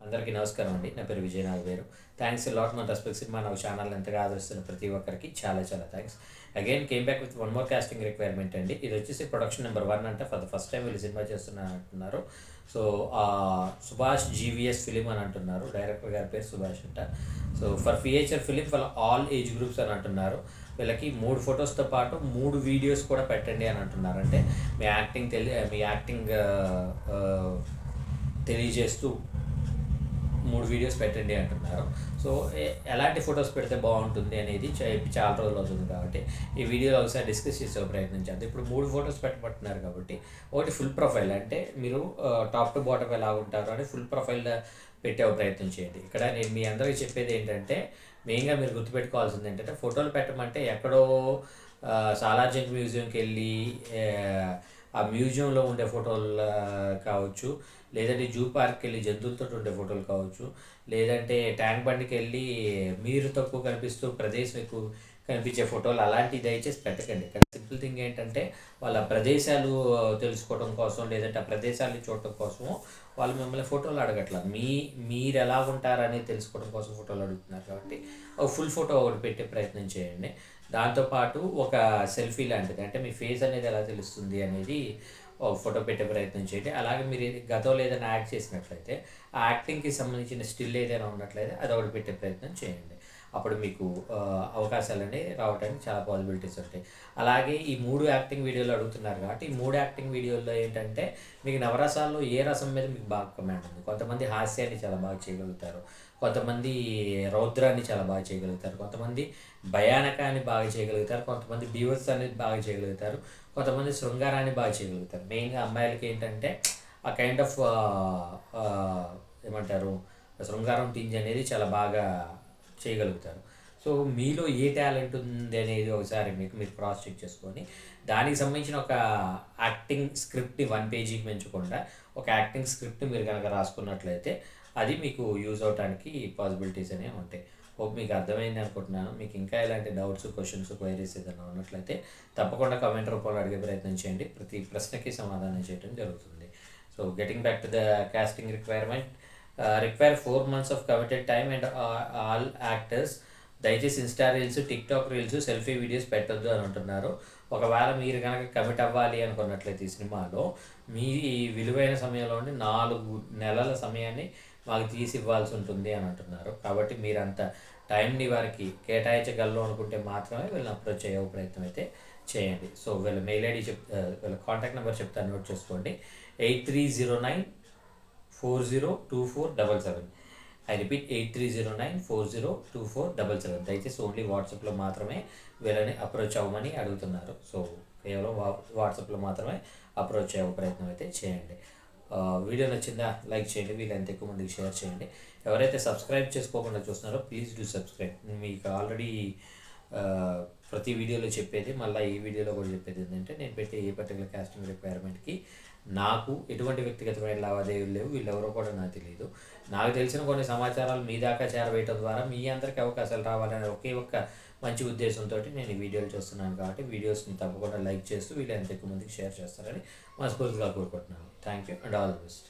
అందరికీ నమస్కారం అండి. నా పేరు Vijay Nagaveru. Thanks a lot మన రెస్పెక్ట్ సినిమా నా ఛానల్ ఎంతగా ఆదరిస్తున్న ప్రతి ఒక్కరికి చాలా చాలా thanks. Again came back with one more casting requirement అండి. ఇది వచ్చేసి ప్రొడక్షన్ నెంబర్ 1 అంటే ఫర్ ద ఫస్ట్ టైం వీళ్ళు సినిమా చేస్తున్నారు అంటున్నారు. సో సుభాష్ జీవీఎస్ ఫిలిం అని అంటున్నారు. డైరెక్టర్ గారి పేరు సుభాష్ అంట. So for feature film for all age groups అని అంటున్నారు. వీళ్ళకి 3 ఫొటోస్తో పాటు 3 వీడియోస్ కూడా పెట్టండి అని అంటున్నారు. అంటే మీ యాక్టింగ్ తెలియజేస్తూ 3 వీడియోస్ పెట్టండి అంటున్నారు. సో ఎలాంటి ఫొటోస్ పెడితే బాగుంటుంది అనేది చాలా రోజులు అవుతుంది కాబట్టి ఈ వీడియోలో ఒకసారి డిస్కస్ చేసే ప్రయత్నం చేద్దాం. ఇప్పుడు 3 ఫొటోస్ పెట్టమంటున్నారు కాబట్టి ఒకటి ఫుల్ ప్రొఫైల్, అంటే మీరు టాప్ టు బాటమ్ ఎలా ఉంటారో అని ఫుల్ ప్రొఫైల్ పెట్టే ప్రయత్నం చేయండి. ఇక్కడ నేను మీ అందరికీ చెప్పేది ఏంటంటే మెయిన్గా మీరు గుర్తుపెట్టుకోవాల్సింది ఏంటంటే ఫోటోలు పెట్టమంటే ఎక్కడో సాలార్జంగ్ మ్యూజియంకి వెళ్ళి ఆ మ్యూజియంలో ఉండే ఫోటోలు కావచ్చు, లేదంటే జూ పార్క్కి వెళ్ళి జంతువులతో ఉండే ఫోటోలు కావచ్చు, లేదంటే ట్యాంక్ బండికి వెళ్ళి మీరు తక్కువ కనిపిస్తూ ప్రదేశం ఎక్కువ కనిపించే ఫోటోలు అలాంటివి దయచేసి పెట్టకండి. ఇక్కడ సింపుల్ థింగ్ ఏంటంటే వాళ్ళ ప్రదేశాలు తెలుసుకోవడం కోసం, లేదంటే ఆ ప్రదేశాన్ని చూడటం కోసము వాళ్ళు మిమ్మల్ని ఫోటోలు అడగట్లా, మీరు ఎలా ఉంటారనేది తెలుసుకోవడం కోసం ఫోటోలు అడుగుతున్నారు. కాబట్టి ఒక ఫుల్ ఫోటో ఒకటి పెట్టే ప్రయత్నం చేయండి. దాంతోపాటు ఒక సెల్ఫీ లాంటిది, అంటే మీ ఫేస్ అనేది ఎలా తెలుస్తుంది అనేది ఒక ఫోటో పెట్టే ప్రయత్నం చేయండి. అలాగే మీరు గతంలో ఏదైనా యాక్ట్ చేసినట్లయితే ఆ యాక్టింగ్కి సంబంధించిన స్టిల్ ఏదైనా ఉన్నట్లయితే అది ఒకటి పెట్టే ప్రయత్నం చేయండి. అప్పుడు మీకు అవకాశాలు అనేవి రావడానికి చాలా పాసిబిలిటీస్ ఉంటాయి. అలాగే ఈ 3 యాక్టింగ్ వీడియోలు అడుగుతున్నారు కాబట్టి ఈ 3 యాక్టింగ్ వీడియోల్లో ఏంటంటే మీకు నవరసాల్లో ఏ రసం మీద మీకు బాగా కమాండ్ ఉంది. కొంతమంది హాస్యాన్ని చాలా బాగా చేయగలుగుతారు, కొంతమంది రౌద్రాన్ని చాలా బాగా చేయగలుగుతారు, కొంతమంది భయానకాన్ని బాగా చేయగలుగుతారు, కొంతమంది బీవత్స్ అనేది బాగా చేయగలుగుతారు, కొంతమంది శృంగారాన్ని బాగా చేయగలుగుతారు. మెయిన్గా అమ్మాయిలకి ఏంటంటే ఆ కైండ్ ఆఫ్ ఏమంటారు శృంగారం టింజ్ అనేది చాలా బాగా చేయగలుగుతారు. సో మీలో ఏ టాలెంట్ ఉంది అనేది ఒకసారి మీరు క్రాస్ చెక్ చేసుకొని దానికి సంబంధించిన ఒక యాక్టింగ్ స్క్రిప్ట్ని 1 పేజీకి పెంచకుండా ఒక యాక్టింగ్ స్క్రిప్ట్ మీరు కనుక రాసుకున్నట్లయితే అది మీకు యూజ్ అవడానికి పాసిబిలిటీస్ అనేవి ఉంటాయి. మీకు అర్థమైంది అనుకుంటున్నాను. మీకు ఇంకా ఇలాంటి డౌట్స్, క్వశ్చన్స్, క్వైరీస్ ఏదైనా ఉన్నట్లయితే తప్పకుండా కామెంట్ రూపంలో అడిగే ప్రయత్నం చేయండి. ప్రతి ప్రశ్నకి సమాధానం చేయడం జరుగుతుంది. So getting back to the casting requirement, require 4 months of committed time and all actors. దయచేసి Insta reels, TikTok reels, selfie videos పెట్టొద్దు అని అంటున్నారు. ఒకవేళ మీరు కనుక కమిట్ అవ్వాలి అనుకున్నట్లయితే ఈ సినిమాలో మీ విలువైన సమయంలో 4 నెలల సమయాన్ని మాకు తీసి ఇవ్వాల్సి ఉంటుంది అని అంటున్నారు. కాబట్టి మీరు అంత టైంని వారికి కేటాయించగలరు అనుకుంటే మాత్రమే వీళ్ళని అప్రోచ్ అయ్యే ప్రయత్నం అయితే చేయండి. సో వీళ్ళ మెయిల్ ఐడి వీళ్ళ కాంటాక్ట్ నెంబర్ చెప్తాను, నోట్ చేసుకోండి. 8309402477. I repeat 8309402477. దయచేసి ఓన్లీ వాట్సాప్లో మాత్రమే వీళ్ళని అప్రోచ్ అవ్వమని అడుగుతున్నారు. సో కేవలం వాట్సాప్లో మాత్రమే అప్రోచ్ అయ్యే ప్రయత్నం అయితే చేయండి. వీడియో నచ్చిందా లైక్ చేయండి, వీళ్ళంత ఎక్కువ మందికి షేర్ చేయండి. ఎవరైతే సబ్స్క్రైబ్ చేసుకోకుండా చూస్తున్నారో ప్లీజ్ డూ సబ్స్క్రైబ్. మీకు ఆల్రెడీ ప్రతి వీడియోలో చెప్పేది, మళ్ళీ ఈ వీడియోలో కూడా చెప్పేది ఏంటంటే నేను పెట్టే ఏ పర్టికులర్ కాస్టింగ్ రిక్వైర్మెంట్కి నాకు ఎటువంటి వ్యక్తిగతమైన లావాదేవీలు లేవు, వీళ్ళెవరో కూడా నాకు తెలియదు. నాకు తెలిసిన కొన్ని సమాచారాలు మీ దాకా చేరవేయటం ద్వారా మీ అందరికీ అవకాశాలు రావాలనే ఒకే ఒక్క మంచి ఉద్దేశంతో నేను ఈ వీడియోలు చేస్తున్నాను. కాబట్టి వీడియోస్ని తప్పకుండా లైక్ చేస్తూ వీళ్ళంత ఎక్కువ మందికి షేర్ చేస్తారని మనస్ఫూర్తిగా కోరుకుంటున్నాను. Thank you and all the best.